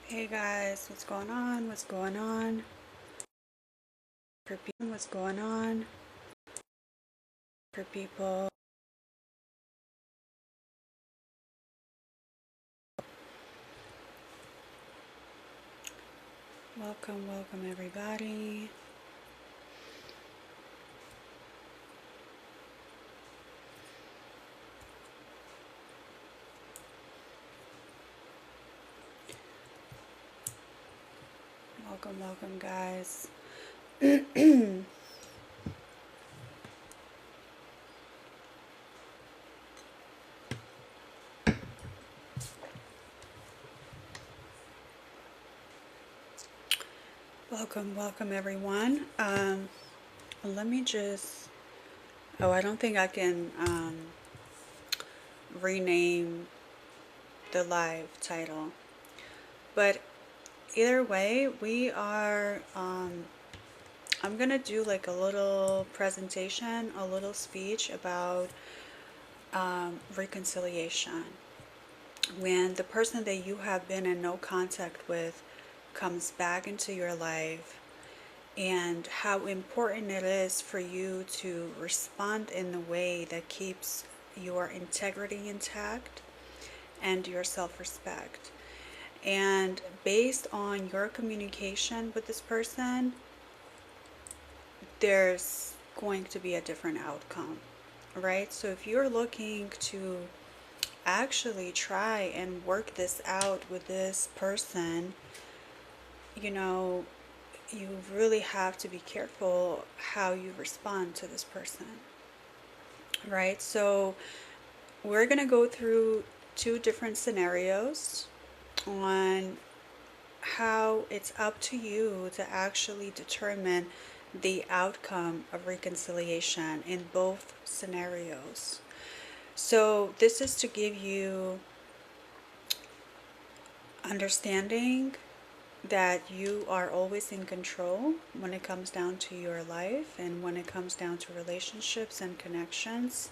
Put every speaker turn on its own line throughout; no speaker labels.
Hey guys, what's going on? What's going on? What's going on for people? Welcome everybody. Welcome guys. Welcome everyone. Let me just, I don't think I can rename the live title. But either way, I'm gonna do like a little presentation, a little speech about reconciliation. When the person that you have been in no contact with comes back into your life, and how important it is for you to respond in a way that keeps your integrity intact and your self-respect. And based on your communication with this person, there's going to be a different outcome, right? So if you're looking to actually try and work this out with this person, you know, you really have to be careful how you respond to this person, right? So we're going to go through two different scenarios on how it's up to you to actually determine the outcome of reconciliation in both scenarios. So this is to give you understanding that you are always in control when it comes down to your life and when it comes down to relationships and connections,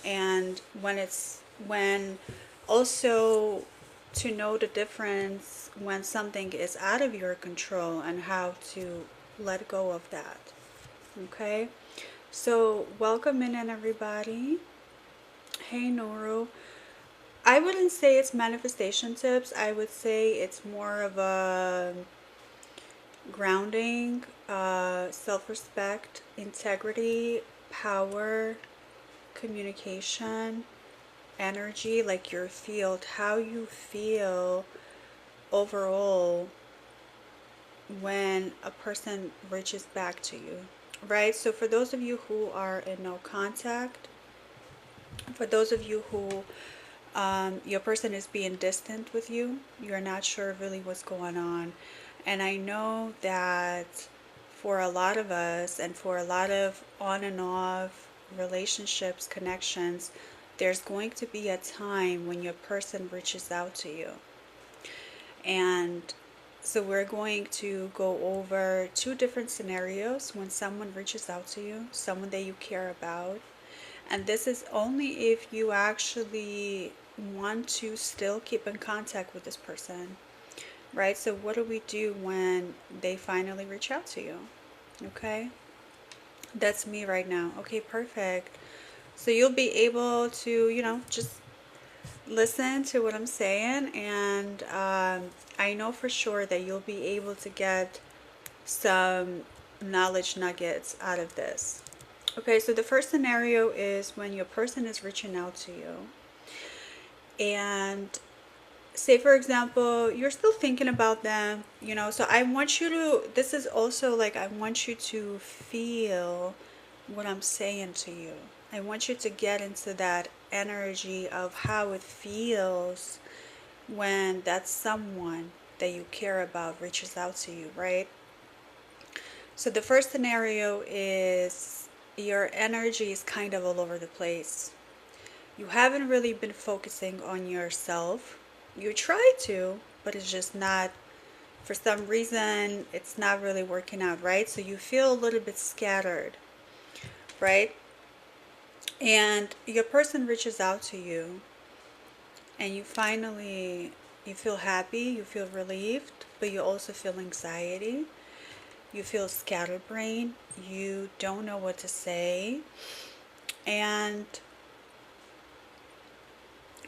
and when also to know the difference when something is out of your control and how to let go of that. Okay, so welcome in everybody. Hey Nuru. I wouldn't say it's manifestation tips. I would say it's more of a grounding, self-respect, integrity, power, communication, energy, like your field, how you feel overall when a person reaches back to you, right? So for those of you who are in no contact, for those of you who your person is being distant with you, you're not sure really what's going on. And I know that for a lot of us and for a lot of on and off relationships, connections, there's going to be a time when your person reaches out to you. And so we're going to go over two different scenarios when someone reaches out to you, someone that you care about. And this is only if you actually want to still keep in contact with this person, right? So what do we do when they finally reach out to you? Okay, that's me right now. Okay, perfect. So you'll be able to, just listen to what I'm saying, and I know for sure that you'll be able to get some knowledge nuggets out of this. Okay, so the first scenario is when your person is reaching out to you, and say for example you're still thinking about them, so I want you to, this is also like, I want you to feel what I'm saying to you. I want you to get into that energy of how it feels when that someone that you care about reaches out to you, right? So the first scenario is your energy is kind of all over the place. You haven't really been focusing on yourself. You try to, but it's just not, for some reason, it's not really working out, right? So you feel a little bit scattered, right? And your person reaches out to you, and you finally, You feel happy, you feel relieved, but you also feel anxiety. You feel scatterbrained. You don't know what to say. And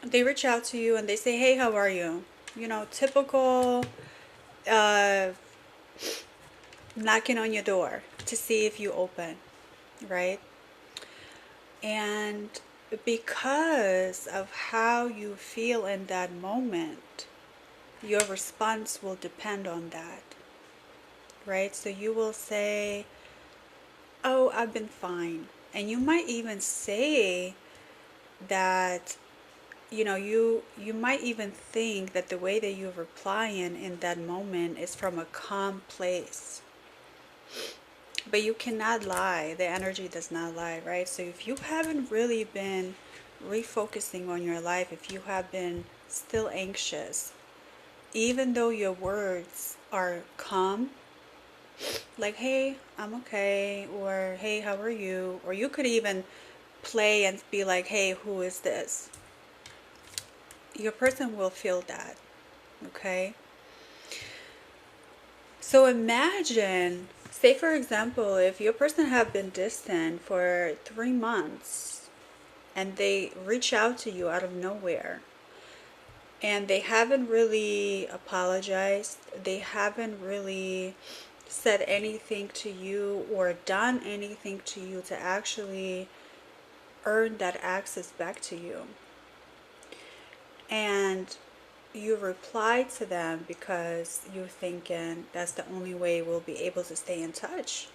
they reach out to you and they say, hey, how are you? You know, typical uh, knocking on your door to see if you open, right? And because of how you feel in that moment, your response will depend on that, right? So you will say, oh, I've been fine. And you might even say that, you might even think that the way that you're replying in that moment is from a calm place. But you cannot lie. The energy does not lie, right? So if you haven't really been refocusing on your life, if you have been still anxious, even though your words are calm, like, hey, I'm okay, or hey, how are you? Or you could even play and be like, hey, who is this? Your person will feel that, okay? So imagine, say for example, if your person have been distant for 3 months and they reach out to you out of nowhere and they haven't really apologized, they haven't really said anything to you or done anything to you to actually earn that access back to you. And you reply to them because you're thinking that's the only way we'll be able to stay in touch.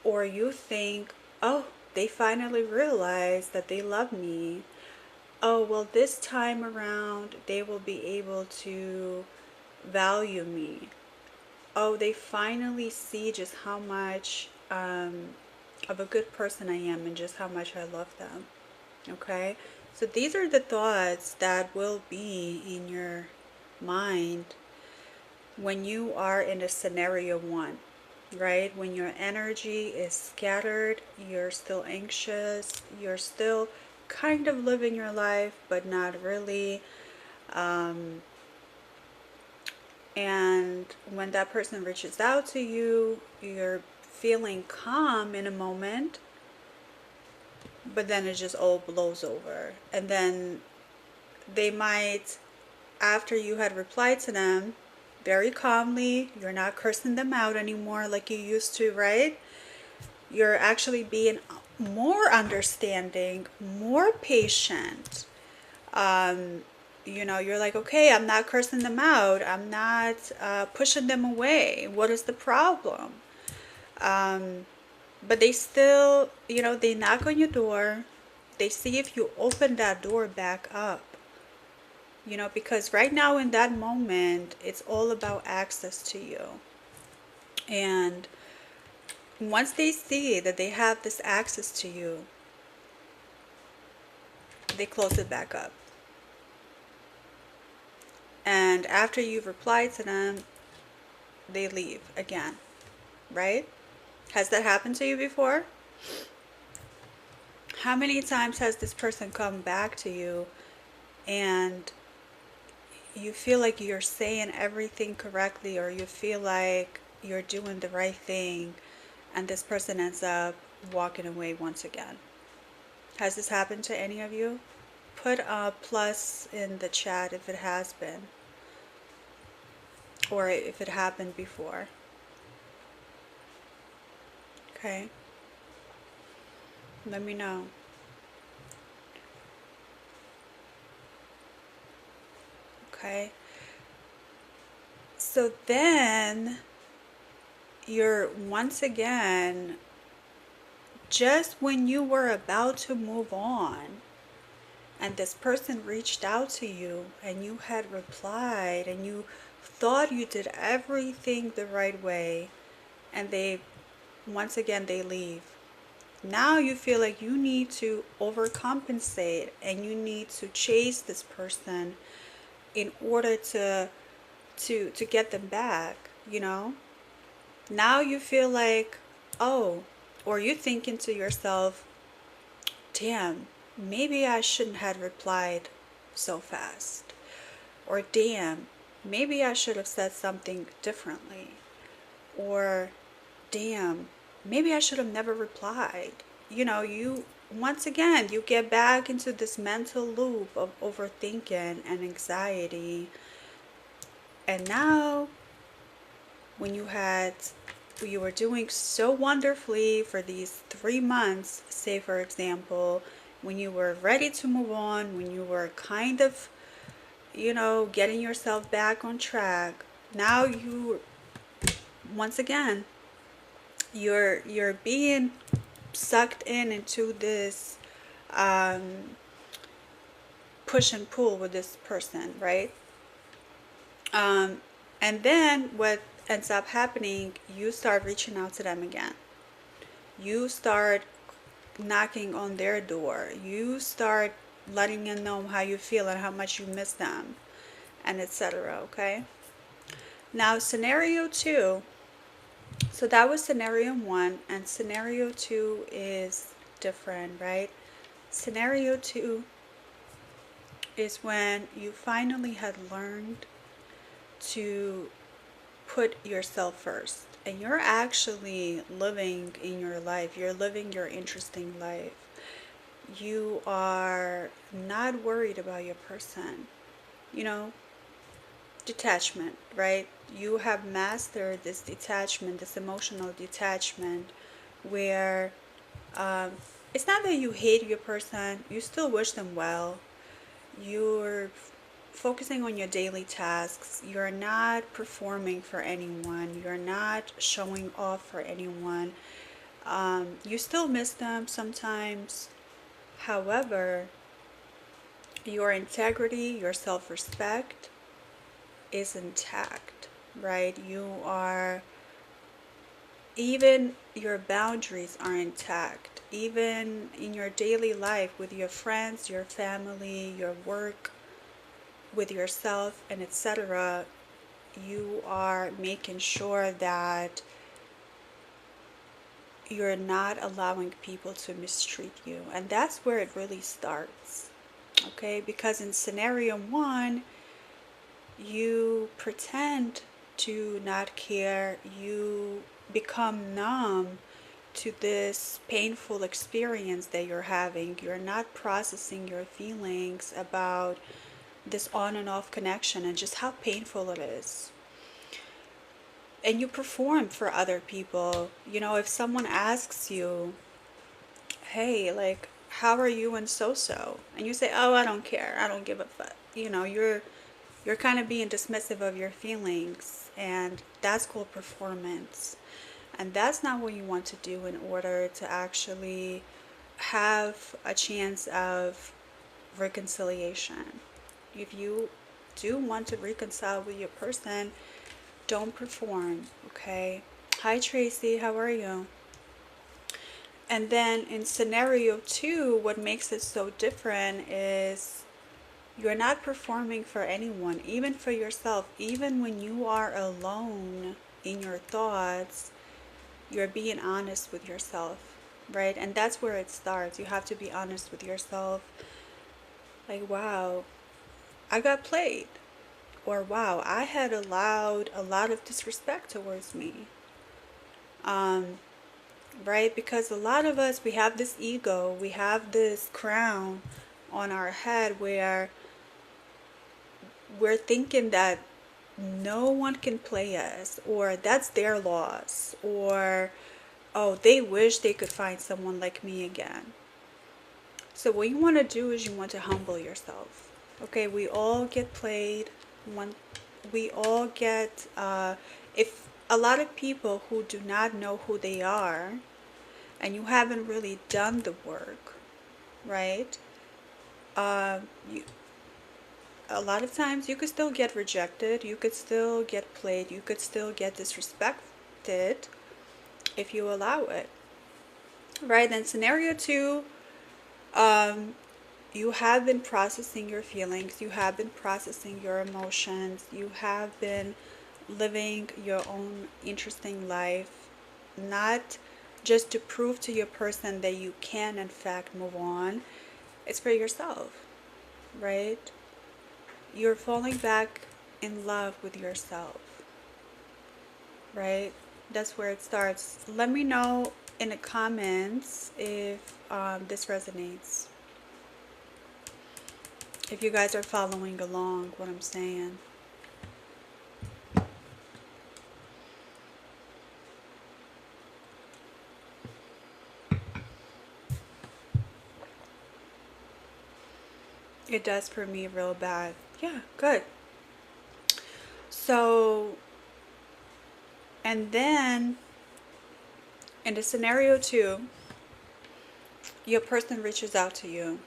Or you think, oh, they finally realized that they love me. Oh, well, this time around, they will be able to value me. Oh, they finally see just how much of a good person I am and just how much I love them. Okay? So these are the thoughts that will be in your mind when you are in a scenario one, right? When your energy is scattered, you're still anxious, you're still kind of living your life, but not really. And when that person reaches out to you, you're feeling calm in a moment, but then it just all blows over. And then they might, after you had replied to them very calmly, you're not cursing them out anymore like you used to, right? You're actually being more understanding, more patient. You're like, okay, I'm not cursing them out. I'm not pushing them away. What is the problem? But they still, they knock on your door. They see if you open that door back up. Because right now in that moment, it's all about access to you. And once they see that they have this access to you, they close it back up. And after you've replied to them, they leave again, right? Has that happened to you before? How many times has this person come back to you and you feel like you're saying everything correctly, or you feel like you're doing the right thing, and this person ends up walking away once again? Has this happened to any of you? Put a plus in the chat if it has been, or if it happened before. Okay? Let me know. Okay? So then you're once again, just when you were about to move on and this person reached out to you and you had replied and you thought you did everything the right way, and once again they leave. Now you feel like you need to overcompensate and you need to chase this person in order to get them back, Now you feel like, oh, or you're thinking to yourself, damn, maybe I shouldn't have replied so fast. or damn, maybe I should have said something differently, or damn, maybe I should have never replied. You once again, you get back into this mental loop of overthinking and anxiety. And now, when you were doing so wonderfully for these 3 months, say for example, when you were ready to move on, when you were kind of, getting yourself back on track, now once again, you're being sucked into this um, push and pull with this person, right? Um, and then what ends up happening, you start reaching out to them again. You start knocking on their door. You start letting them know how you feel and how much you miss them, and etc. Okay? Now, scenario two. So that was scenario one, and scenario two is different, right? Scenario two is when you finally had learned to put yourself first, and you're actually living in your life. You're living your interesting life. You are not worried about your person. You know, detachment, right? You have mastered this detachment, this emotional detachment, where um, it's not that you hate your person, you still wish them well. You're focusing on your daily tasks. You're not performing for anyone. You're not showing off for anyone. You still miss them sometimes. However, your integrity, your self respect is intact, right? Even your boundaries are intact. Even in your daily life with your friends, your family, your work, with yourself, and etc., you are making sure that you're not allowing people to mistreat you. And that's where it really starts. Okay? Because in scenario one, you pretend to not care, you become numb to this painful experience that you're having. You're not processing your feelings about this on and off connection and just how painful it is. And you perform for other people. If someone asks you, hey, like, how are you and so? And you say, oh, I don't care. I don't give a fuck. You're kind of being dismissive of your feelings, and that's called performance. And that's not what you want to do in order to actually have a chance of reconciliation. If you do want to reconcile with your person, don't perform, okay? Hi, Tracy, how are you? And then in scenario two, what makes it so different is you're not performing for anyone, even for yourself. Even when you are alone in your thoughts, you're being honest with yourself, right? And that's where it starts. You have to be honest with yourself. Like, wow, I got played. Or wow, I had allowed a lot of disrespect towards me. Um, right? Because a lot of us, we have this ego, we have this crown on our head where we're thinking that no one can play us, or that's their loss, or oh, they wish they could find someone like me again. So what you want to do is you want to humble yourself. Okay, we all get played. One, we all get. If a lot of people who do not know who they are, and you haven't really done the work, right? You, a lot of times you could still get rejected. You could still get played. You could still get disrespected if you allow it, right? Then scenario two, um, you have been processing your feelings, you have been processing your emotions, you have been living your own interesting life, not just to prove to your person that you can in fact move on. It's for yourself, right? you're falling back in love with yourself, right? That's where it starts. Let me know in the comments if this resonates. If you guys are following along what I'm saying. It does for me real bad. Yeah, good. So, and then in the scenario two, your person reaches out to you.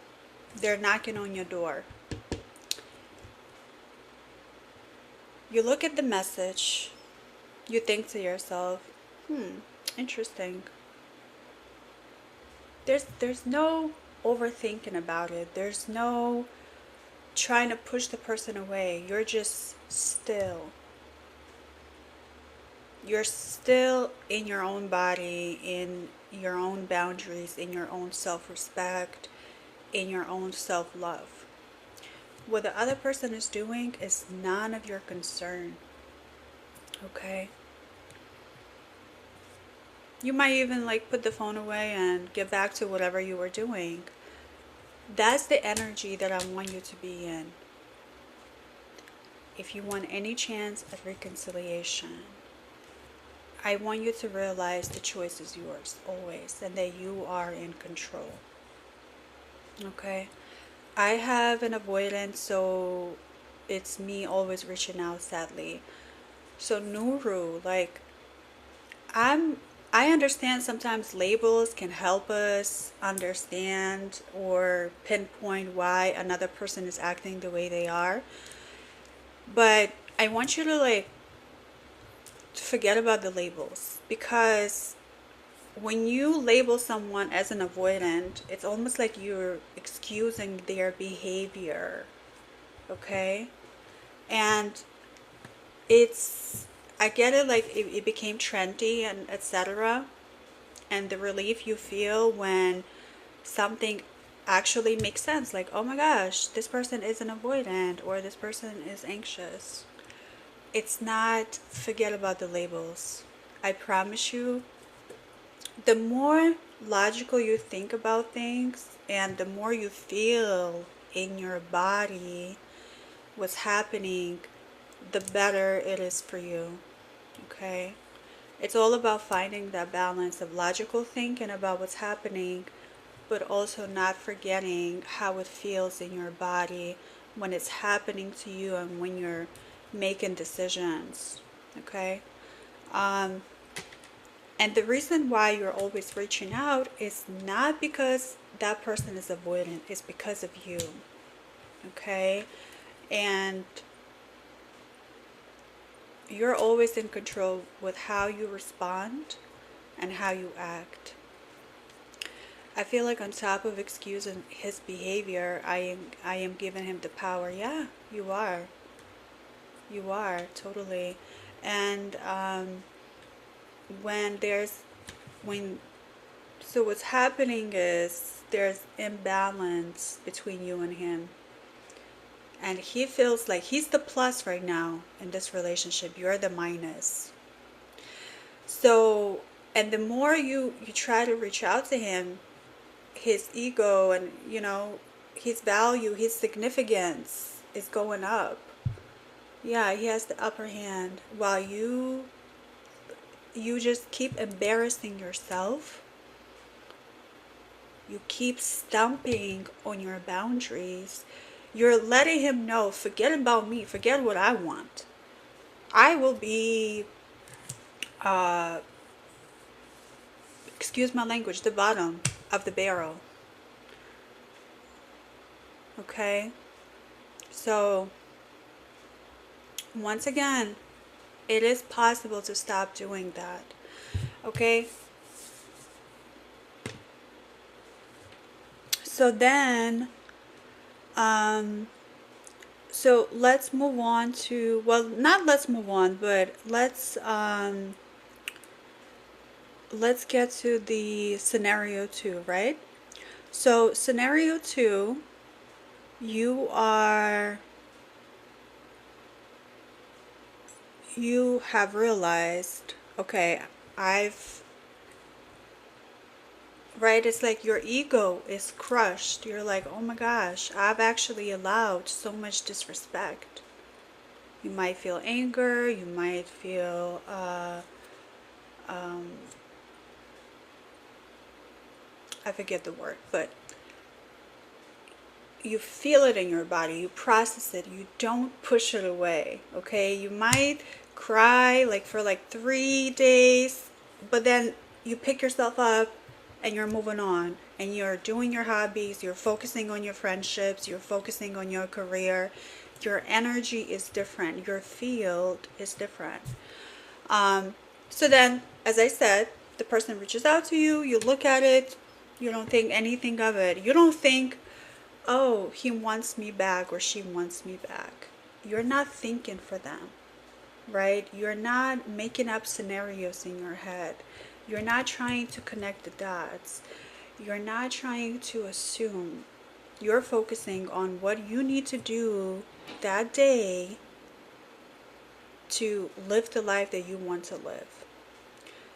They're knocking on your door. You look at the message. You think to yourself, interesting. There's no overthinking about it. There's no trying to push the person away. You're just still. You're still in your own body, in your own boundaries, in your own self-respect, in your own self-love. What the other person is doing is none of your concern. Okay? You might even like put the phone away and get back to whatever you were doing. That's the energy that I want you to be in. If you want any chance at reconciliation, I want you to realize the choice is yours always, and that you are in control. Okay? I have an avoidance, so it's me always reaching out, sadly. So Nuru, like, I understand sometimes labels can help us understand or pinpoint why another person is acting the way they are. But I want you to like forget about the labels, because when you label someone as an avoidant, it's almost like you're excusing their behavior. Okay? And I get it, like it became trendy and etc. And the relief you feel when something actually makes sense, like, oh my gosh, this person is an avoidant or this person is anxious. It's not, forget about the labels. I promise you, the more logical you think about things and the more you feel in your body what's happening, the better it is for you. Okay? It's all about finding that balance of logical thinking about what's happening, but also not forgetting how it feels in your body when it's happening to you and when you're making decisions. Okay? And the reason why you're always reaching out is not because that person is avoidant, it's because of you. Okay? And you're always in control with how you respond and how you act. I feel like on top of excusing his behavior, I am giving him the power. Yeah, you are. You are, totally. And when there's when so what's happening is there's imbalance between you and him. And he feels like he's the plus right now in this relationship. You're the minus. So, and the more you try to reach out to him, his ego and, his value, his significance is going up. Yeah, he has the upper hand while you just keep embarrassing yourself. You keep stumping on your boundaries. You're letting him know, forget about me, forget what I want. I will be, excuse my language, the bottom of the barrel. Okay? So, once again, it is possible to stop doing that. Okay? So then, so let's move on to, well, not let's move on, but let's get to the scenario 2, right? So scenario 2, you are you have realized, okay, right, it's like your ego is crushed. You're like, oh my gosh, I've actually allowed so much disrespect. You might feel anger, you might feel, I forget the word, but you feel it in your body, you process it, you don't push it away, okay? You might cry like for like 3 days, but then you pick yourself up and you're moving on and you're doing your hobbies, you're focusing on your friendships, you're focusing on your career. Your energy is different, your field is different. So then, as I said, the person reaches out to you, you look at it, you don't think anything of it. You don't think, oh, he wants me back or she wants me back. You're not thinking for them, right? You're not making up scenarios in your head. You're not trying to connect the dots. You're not trying to assume. You're focusing on what you need to do that day to live the life that you want to live.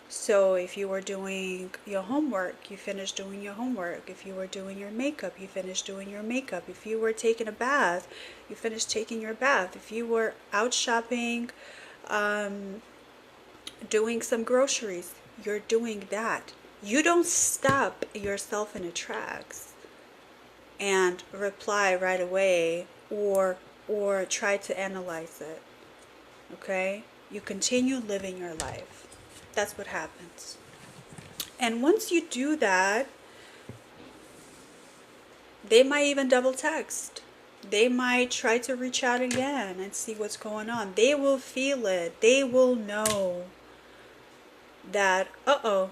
So if you were doing your homework, you finish doing your homework. If you were doing your makeup, you finish doing your makeup. If you were taking a bath, you finish taking your bath. If you were out shopping, doing some groceries, you're doing that. You don't stop yourself in the tracks and reply right away or try to analyze it. Okay? You continue living your life. That's what happens. And once you do that, they might even double text. They might try to reach out again and see what's going on. They will feel it. They will know that, uh-oh,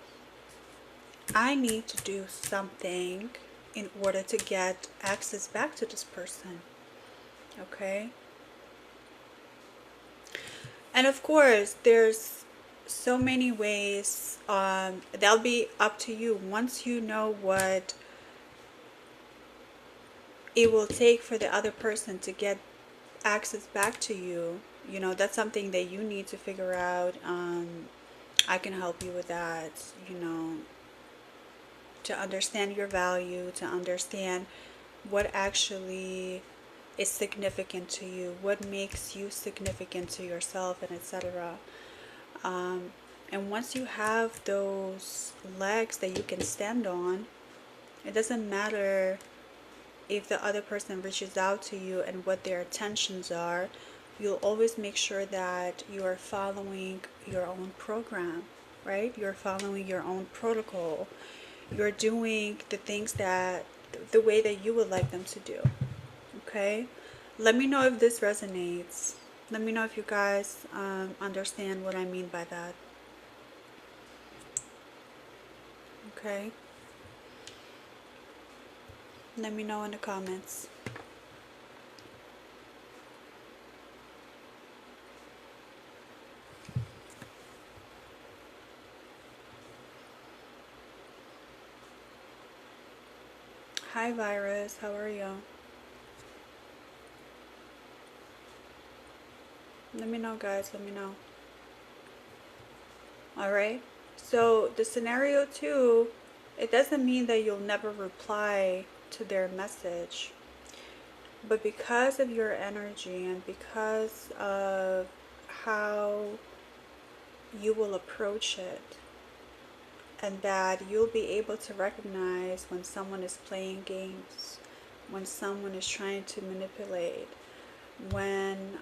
I need to do something in order to get access back to this person. Okay? And of course, there's so many ways. That'll be up to you. Once you know what it will take for the other person to get access back to you, you know, that's something that you need to figure out. I can help you with that, you know, to understand your value, to understand what actually is significant to you, what makes you significant to yourself, and etc. And once you have those legs that you can stand on, it doesn't matter if the other person reaches out to you and what their intentions are. You'll always make sure that you are following your own program, right? You're following your own protocol. You're doing the things that the way that you would like them to do. Okay? Let me know if this resonates. Let me know if you guys understand what I mean by that. Okay? Let me know in the comments. Hi Virus, how are you? Let me know guys, let me know. Alright? So the scenario 2, it doesn't mean that you'll never reply to their message. But because of your energy and because of how you will approach it, and that you'll be able to recognize when someone is playing games, when someone is trying to manipulate, when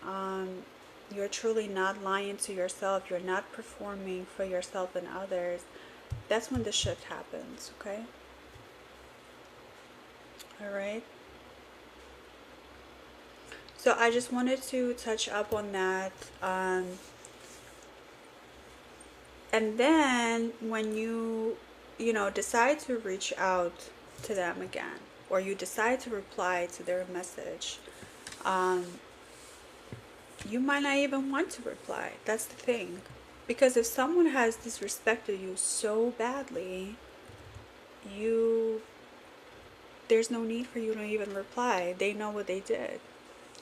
you're truly not lying to yourself, you're not performing for yourself and others, that's when the shift happens, okay? Alright? So I just wanted to touch up on that. And then when you know, decide to reach out to them again, or you decide to reply to their message, you might not even want to reply. That's the thing. Because if someone has disrespected you so badly, there's no need for you to even reply. They know what they did,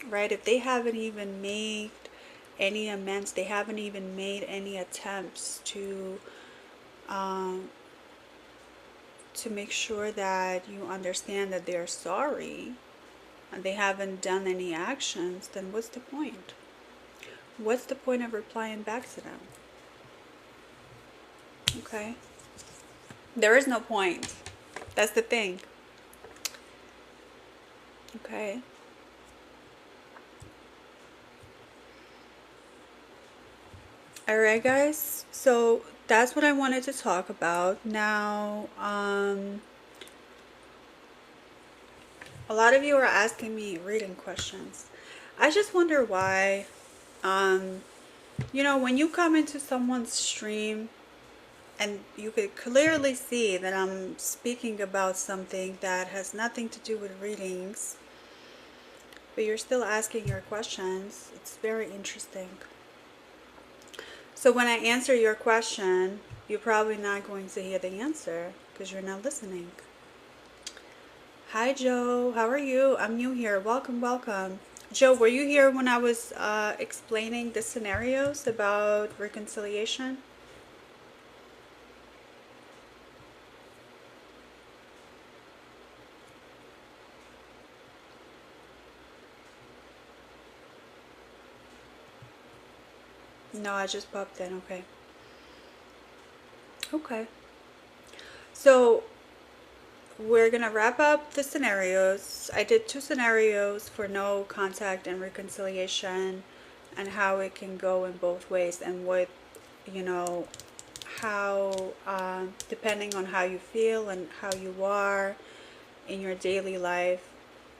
right? If they haven't even made any amends. They haven't even made any attempts to make sure that you understand that they're sorry, and they haven't done any actions. Then what's the point? What's the point of replying back to them? Okay? There is no point. That's the thing. Okay? Alright, guys. So that's what I wanted to talk about. Now, a lot of you are asking me reading questions. I just wonder why. When you come into someone's stream and you could clearly see that I'm speaking about something that has nothing to do with readings, but you're still asking your questions, it's very interesting. So when I answer your question, you're probably not going to hear the answer because you're not listening. Hi, Joe. How are you? I'm new here. Welcome, welcome. Joe, were you here when I was explaining the scenarios about reconciliation? No, I just popped in. Okay. Okay. So we're going to wrap up the scenarios. I did 2 scenarios for no contact and reconciliation, and how it can go in both ways, and what, how, depending on how you feel and how you are in your daily life,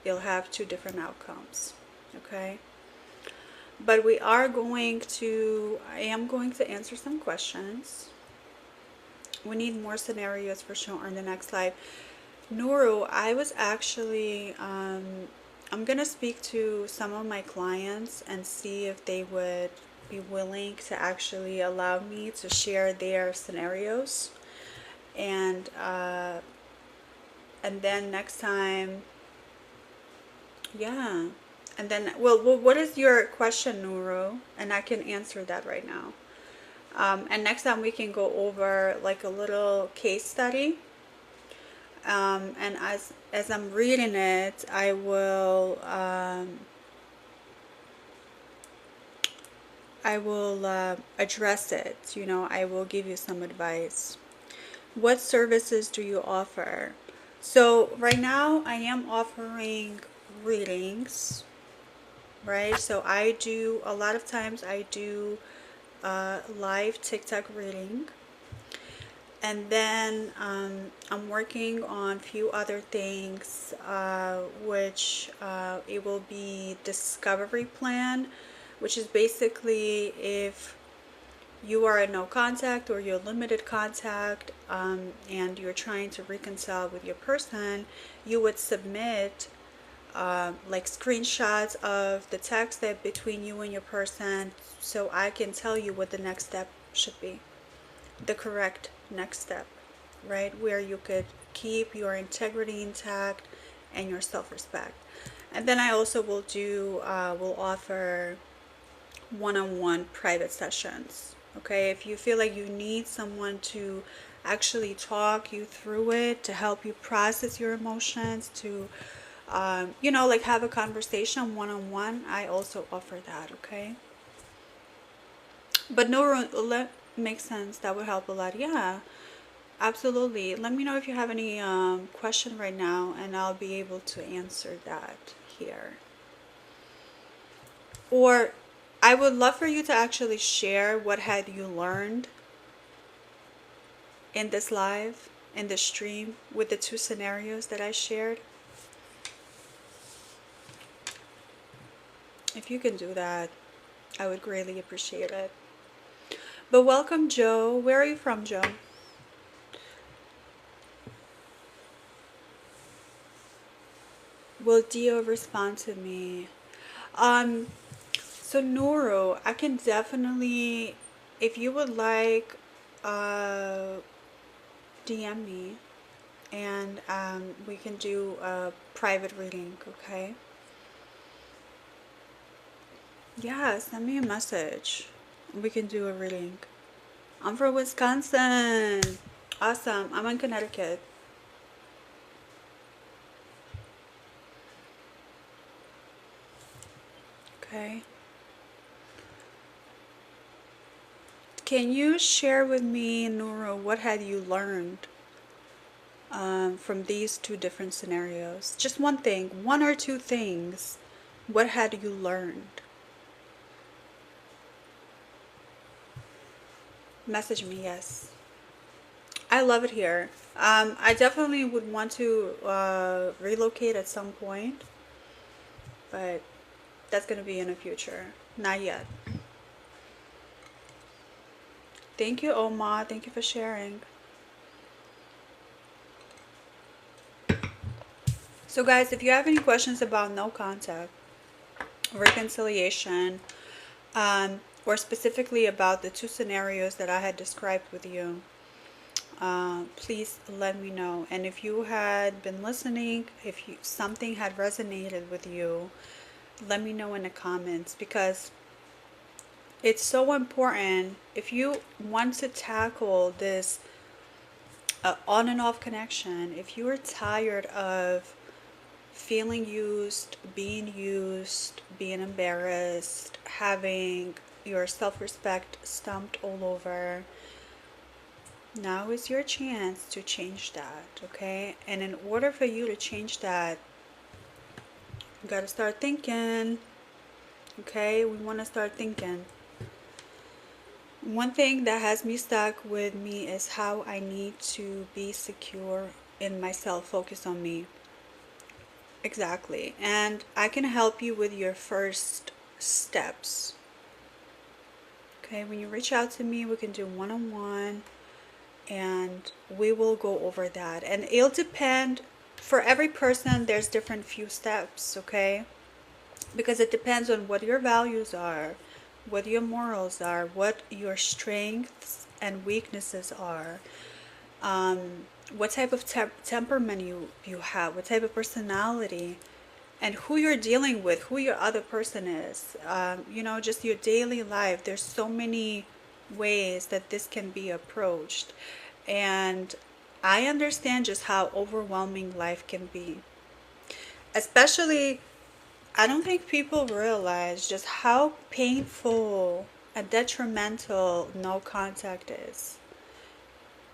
you'll have 2 different outcomes. Okay? But I am going to answer some questions. We need more scenarios for sure in the next live. Nuru, I was actually, I'm going to speak to some of my clients and see if they would be willing to actually allow me to share their scenarios. And then next time, yeah. And then, well, what is your question, Nuru? And I can answer that right now. And next time we can go over like a little case study. And as I'm reading it, I will address it. I will give you some advice. What services do you offer? So right now I am offering readings, right? So a lot of times I do live TikTok reading. And then I'm working on a few other things, which it will be discovery plan, which is basically if you are in no contact or you're limited contact, and you're trying to reconcile with your person, you would submit like screenshots of the text that between you and your person, so I can tell you what the next step should be, the correct next step, right? Where you could keep your integrity intact and your self-respect. And then I also will offer one-on-one private sessions. Okay, if you feel like you need someone to actually talk you through it, to help you process your emotions, to like have a conversation one-on-one, I also offer that. Okay, but no, makes sense. That would help a lot. Yeah, absolutely. Let me know if you have any question right now, and I'll be able to answer that here. Or I would love for you to actually share what had you learned in this live, in the stream, with the 2 scenarios that I shared. If you can do that, I would greatly appreciate it. But welcome, Joe. Where are you from, Joe? Will Dio respond to me? So Noro, I can definitely, if you would like, DM me, and we can do a private reading, okay? Yeah, send me a message. We can do a reading. I'm from Wisconsin. Awesome. I'm in Connecticut. Okay. Can you share with me, Nura, what had you learned from these two different scenarios? Just one thing, one or two things. What had you learned? Message me, yes. I love it here. I definitely would want to relocate at some point, but that's going to be in the future. Not yet. Thank you, Oma. Thank you for sharing. So, guys, if you have any questions about no contact, reconciliation, or specifically about the two scenarios that I had described with you, please let me know. And if you had been listening, if something had resonated with you, let me know in the comments, because it's so important. If you want to tackle this on and off connection, if you are tired of feeling used, being embarrassed, having your self-respect stumped all over, now is your chance to change that, okay? And in order for you to change that, you got to start thinking, okay? We want to start thinking. One thing that has me stuck with me is how I need to be secure in myself, focus on me. Exactly. And I can help you with your first steps. Okay, when you reach out to me, we can do one-on-one and we will go over that. And it'll depend, for every person, there's different few steps, okay? Because it depends on what your values are, what your morals are, what your strengths and weaknesses are, what type of temperament you have, what type of personality, and who you're dealing with, who your other person is. Just your daily life. There's so many ways that this can be approached. And I understand just how overwhelming life can be. Especially, I don't think people realize just how painful and detrimental no contact is.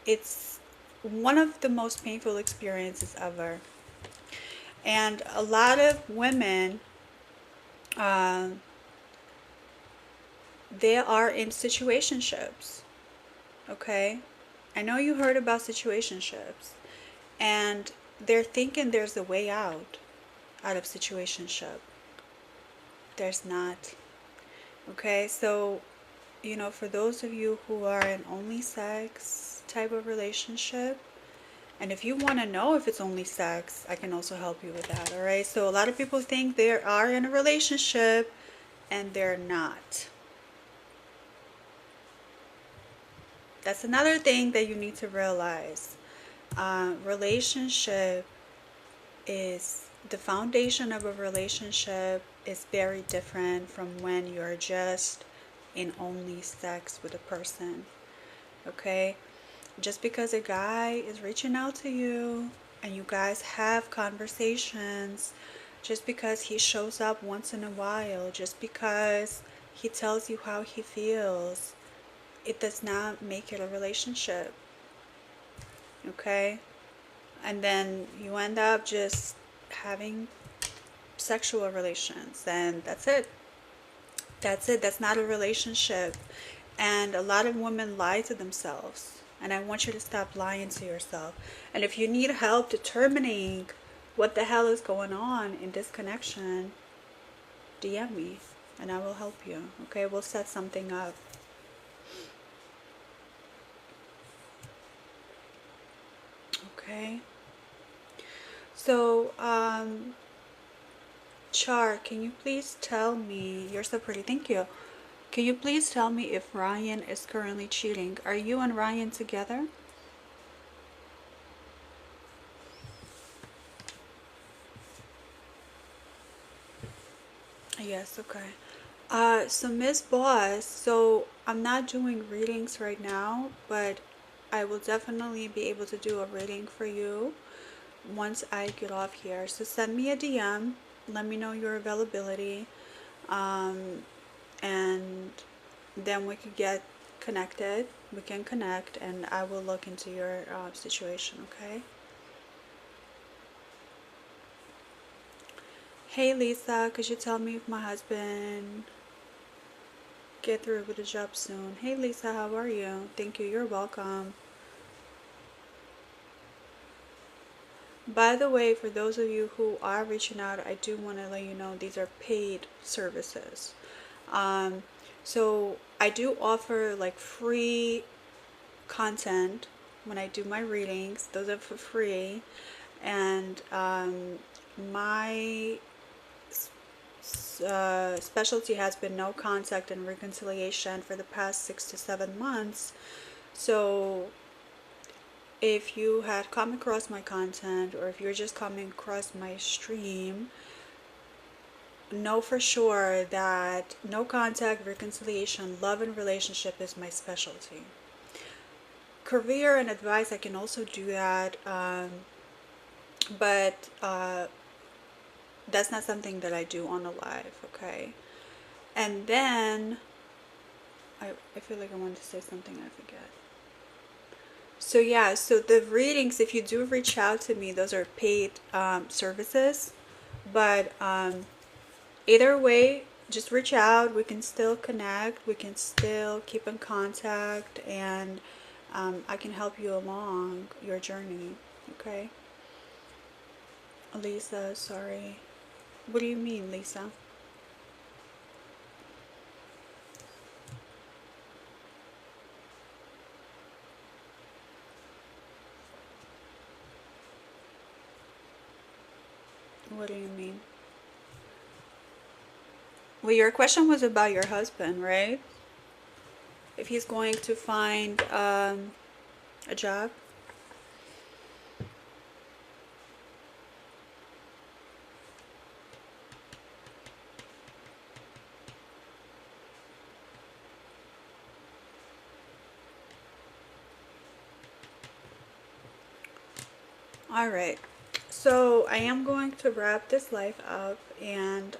It's one of the most painful experiences ever. And a lot of women, um, they are in situationships, okay? I know you heard about situationships, and they're thinking there's a way out of situationship. There's not, okay? So, for those of you who are in only sex type of relationship, and if you want to know if it's only sex, I can also help you with that, all right? So a lot of people think they are in a relationship and they're not. That's another thing that you need to realize. Relationship is the foundation of a relationship is very different from when you're just in only sex with a person. Okay? Just because a guy is reaching out to you and you guys have conversations, just because he shows up once in a while, just because he tells you how he feels, it does not make it a relationship. Okay? And then you end up just having sexual relations, and that's it. That's it. That's not a relationship. And a lot of women lie to themselves. And I want you to stop lying to yourself. And if you need help determining what the hell is going on in this connection, DM me and I will help you. Okay? We'll set something up. Okay? So, Char, can you please tell me, you're so pretty, thank you. Can you please tell me if Ryan is currently cheating? Are you and Ryan together? Yes, okay. So Miss Boss, so I'm not doing readings right now, but I will definitely be able to do a reading for you once I get off here. So send me a DM, let me know your availability, um, and then we could get connected. We can connect, and I will look into your situation, okay? Hey Lisa, could you tell me if my husband get through with the job soon? Hey Lisa, how are you? Thank you, you're welcome. By the way, for those of you who are reaching out, I do want to let you know these are paid services. Um, so I do offer like free content when I do my readings. Those are for free, and my specialty has been no contact and reconciliation for the past 6 to 7 months. So if you had come across my content, or if you're just coming across my stream, know for sure that no contact, reconciliation, love, and relationship is my specialty. Career and advice, I can also do that, but that's not something that I do on a live, okay? And then, I feel like I wanted to say something, I forget. So yeah, so the readings, if you do reach out to me, those are paid services. But either way, just reach out. We can still connect. We can still keep in contact, and I can help you along your journey. Okay, Lisa. Sorry. What do you mean, Lisa? What do you mean? Well, your question was about your husband, right? If he's going to find a job. All right. So I am going to wrap this life up, and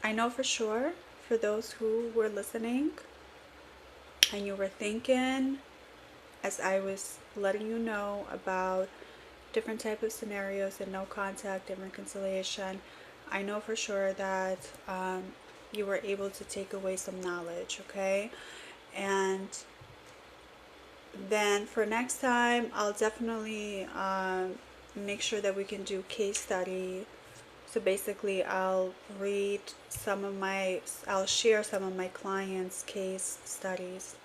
I know for sure, for those who were listening and you were thinking as I was letting you know about different type of scenarios and no contact and reconciliation, I know for sure that you were able to take away some knowledge, okay? And then for next time, I'll definitely make sure that we can do case study. So basically, I'll share some of my clients' case studies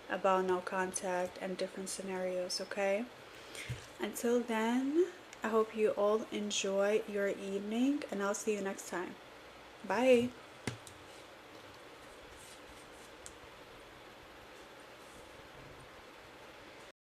about no contact and different scenarios, okay? Until then, I hope you all enjoy your evening, and I'll see you next time. Bye.